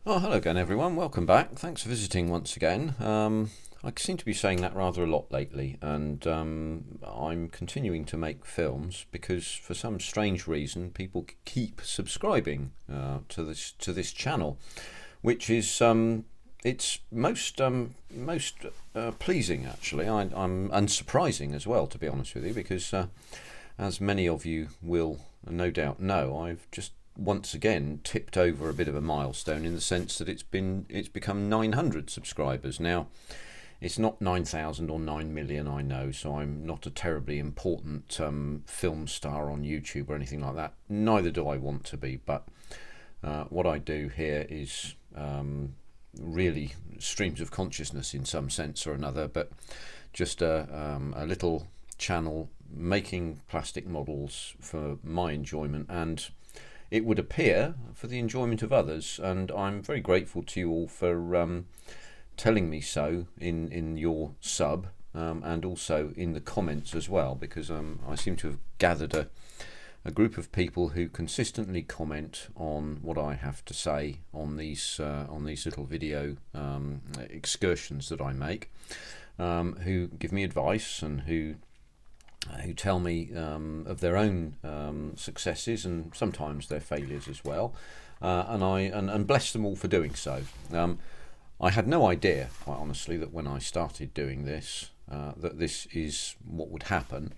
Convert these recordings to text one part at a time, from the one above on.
Oh, hello again, everyone. Welcome back. Thanks for visiting once again. I seem to be saying that rather a lot lately, and I'm continuing to make films because, for some strange reason, people keep subscribing to this channel, which is it's most pleasing actually. I'm unsurprising as well, to be honest with you, because as many of you will no doubt know, I've just once again tipped over a bit of a milestone in the sense that it's become 900 subscribers now. It's not 9,000 or 9 million, I know, so I'm not a terribly important film star on YouTube or anything like that. Neither do I want to be, but what I do here is really streams of consciousness in some sense or another, but just a little channel making plastic models for my enjoyment, and it would appear for the enjoyment of others. And I'm very grateful to you all for telling me so in your sub, and also in the comments as well, because I seem to have gathered a group of people who consistently comment on what I have to say on these little video excursions that I make, who give me advice and who tell me of their own successes and sometimes their failures as well, and bless them all for doing so. I had no idea, quite honestly, that when I started doing this, that this is what would happen.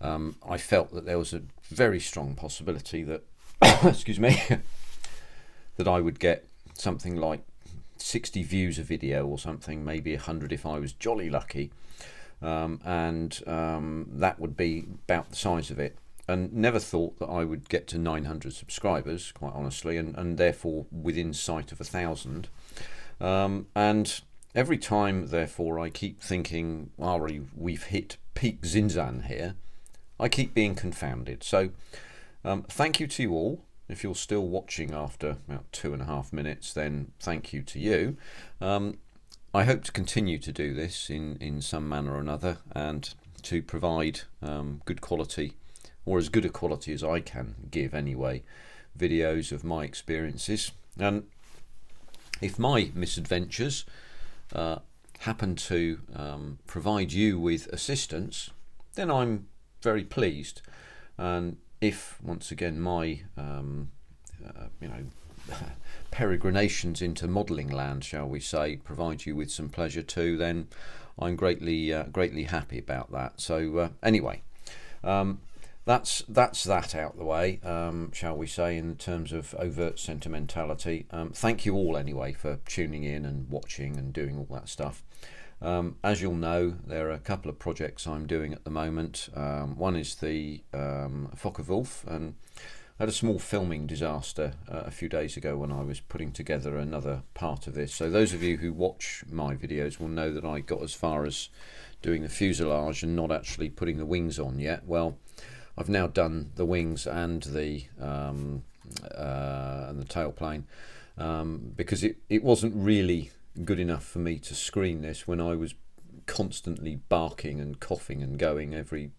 I felt that there was a very strong possibility that, excuse me, that I would get something like 60 views a video or something, maybe 100 if I was jolly lucky. And that would be about the size of it, and never thought that I would get to 900 subscribers, quite honestly, and therefore within sight of 1,000. And every time, therefore, I keep thinking, Ari, we've hit peak Zinzan here. I keep being confounded. So thank you to you all. If you're still watching after about 2.5 minutes, then thank you to you. I hope to continue to do this in some manner or another, and to provide good quality, or as good a quality as I can give anyway, videos of my experiences. And if my misadventures happen to provide you with assistance, then I'm very pleased. And if, once again, my peregrinations into modelling land, shall we say, provide you with some pleasure too, then I'm greatly happy about that. So anyway, that's that out the way, shall we say, in terms of overt sentimentality. Thank you all anyway for tuning in and watching and doing all that stuff. As you'll know, there are a couple of projects I'm doing at the moment. One is the Focke-Wulf, and I had a small filming disaster a few days ago when I was putting together another part of this. So those of you who watch my videos will know that I got as far as doing the fuselage and not actually putting the wings on yet. Well, I've now done the wings and the tailplane, because it wasn't really good enough for me to screen this when I was constantly barking and coughing and going every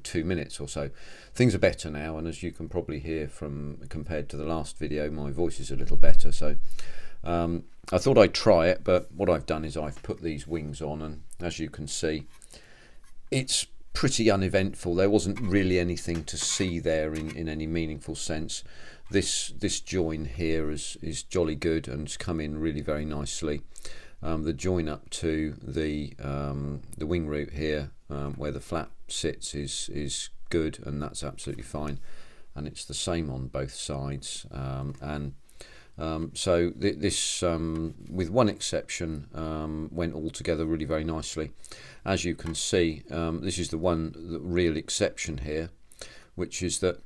2 minutes or so. Things are better now, and as you can probably hear from compared to the last video, my voice is a little better. So I thought I'd try it, but what I've done is I've put these wings on, and as you can see, it's pretty uneventful. There wasn't really anything to see there in any meaningful sense. This join here is jolly good and it's come in really very nicely. The join up to the wing root here, where the flap sits, is good, and that's absolutely fine, and it's the same on both sides. So this, with one exception, went all together really very nicely. As you can see, this is the real exception here, which is that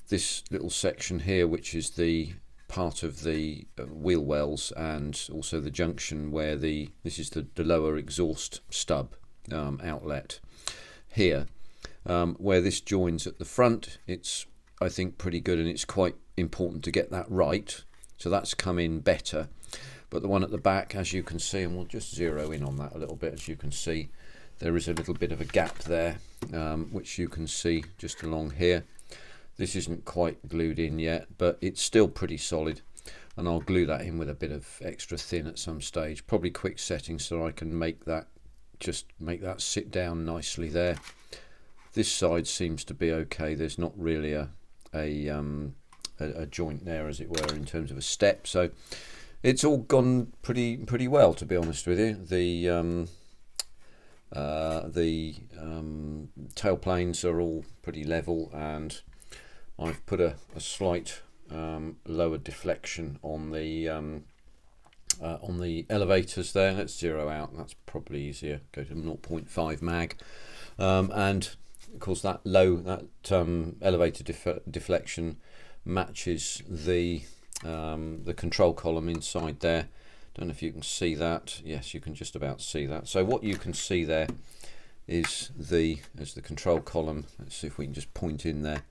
this little section here, which is the part of the wheel wells and also the junction where this is the lower exhaust stub outlet here, where this joins at the front. It's, I think, pretty good, and it's quite important to get that right. So that's come in better. But the one at the back, as you can see, and we'll just zero in on that a little bit, as you can see, there is a little bit of a gap there, which you can see just along here. This isn't quite glued in yet, but it's still pretty solid. and I'll glue that in with a bit of extra thin at some stage, probably quick setting, so I can make that sit down nicely there. This side seems to be okay. There's not really a joint there, as it were, in terms of a step, so it's all gone pretty well, to be honest with you. The tail planes are all pretty level, and I've put a slight lower deflection on the elevators there. Let's zero out, that's probably easier. Go to 0.5 mag, and of course that elevator deflection matches the control column inside there. Don't know if you can see that. Yes, you can just about see that. So what you can see there is the control column. Let's see if we can just point in there,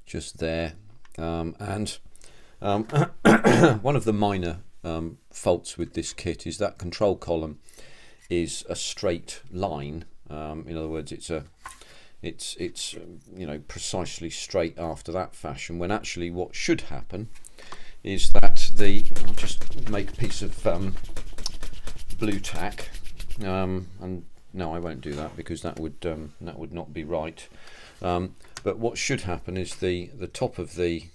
just there. And one of the minor faults with this kit is that control column is a straight line. In other words, it's precisely straight after that fashion, when actually what should happen is that I'll just make a piece of blue tack, and no, I won't do that because that would not be right. But what should happen is the top of the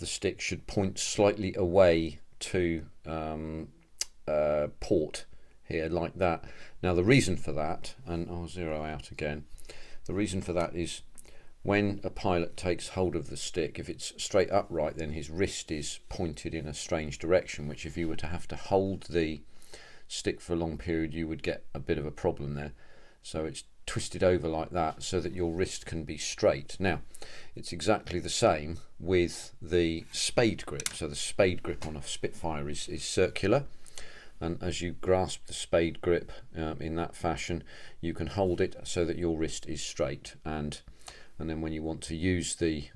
stick should point slightly away to port here, like that. Now the reason for that, and I'll zero out again, the reason for that is when a pilot takes hold of the stick, if it's straight upright, then his wrist is pointed in a strange direction, which if you were to have to hold the stick for a long period, you would get a bit of a problem there. So it's twisted over like that so that your wrist can be straight. Now it's exactly the same with the spade grip. So the spade grip on a Spitfire is circular, and as you grasp the spade grip in that fashion, you can hold it so that your wrist is straight, and then when you want to use the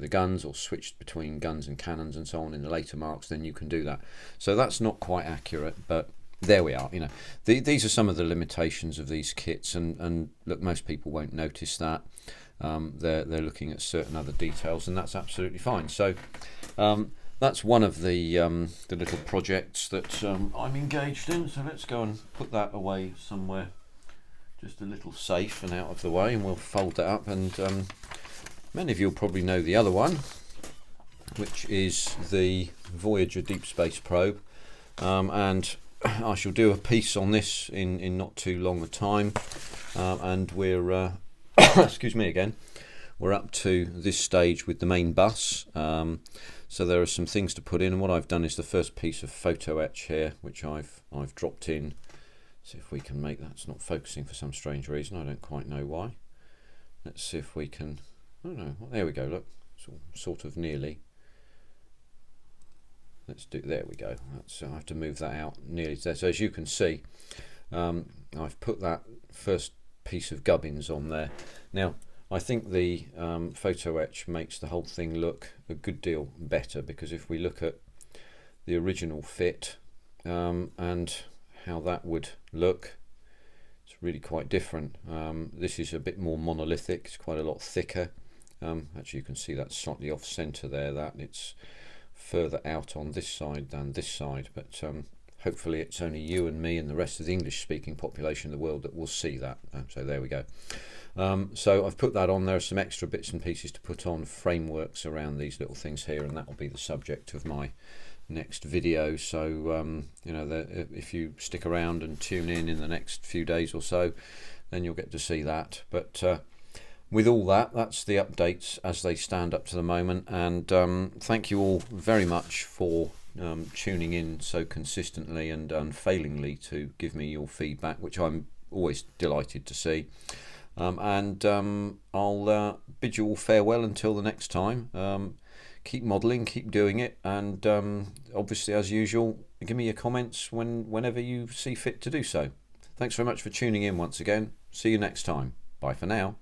guns, or switch between guns and cannons and so on in the later marks, then you can do that. So that's not quite accurate, but there we are. These are some of the limitations of these kits, and look, most people won't notice that. They're looking at certain other details, and that's absolutely fine. So that's one of the little projects that I'm engaged in. So let's go and put that away somewhere, just a little safe and out of the way, and we'll fold that up. And many of you will probably know the other one, which is the Voyager deep space probe, and I shall do a piece on this in not too long a time, and we're excuse me again, we're up to this stage with the main bus. So there are some things to put in, and what I've done is the first piece of photo etch here, which I've dropped in. See if we can make that. It's not focusing for some strange reason. I don't quite know why. Let's see if we can. Oh no, there we go. Look, sort of nearly. Let's do. There we go. I have to move that out nearly there. So as you can see, I've put that first piece of gubbins on there. Now I think the photo etch makes the whole thing look a good deal better, because if we look at the original fit and how that would look, it's really quite different. This is a bit more monolithic, it's quite a lot thicker. Actually, you can see that's slightly off center there, that it's further out on this side than this side, but hopefully it's only you and me and the rest of the English speaking population of the world that will see that. So there we go. So I've put that on. There are some extra bits and pieces to put on, frameworks around these little things here, and that will be the subject of my next video. So if you stick around and tune in the next few days or so, then you'll get to see that. But with all that, that's the updates as they stand up to the moment, and thank you all very much for tuning in so consistently and unfailingly to give me your feedback, which I'm always delighted to see. I'll bid you all farewell until the next time. Keep modelling, keep doing it, and obviously, as usual, give me your comments whenever you see fit to do so. Thanks very much for tuning in once again. See you next time. Bye for now.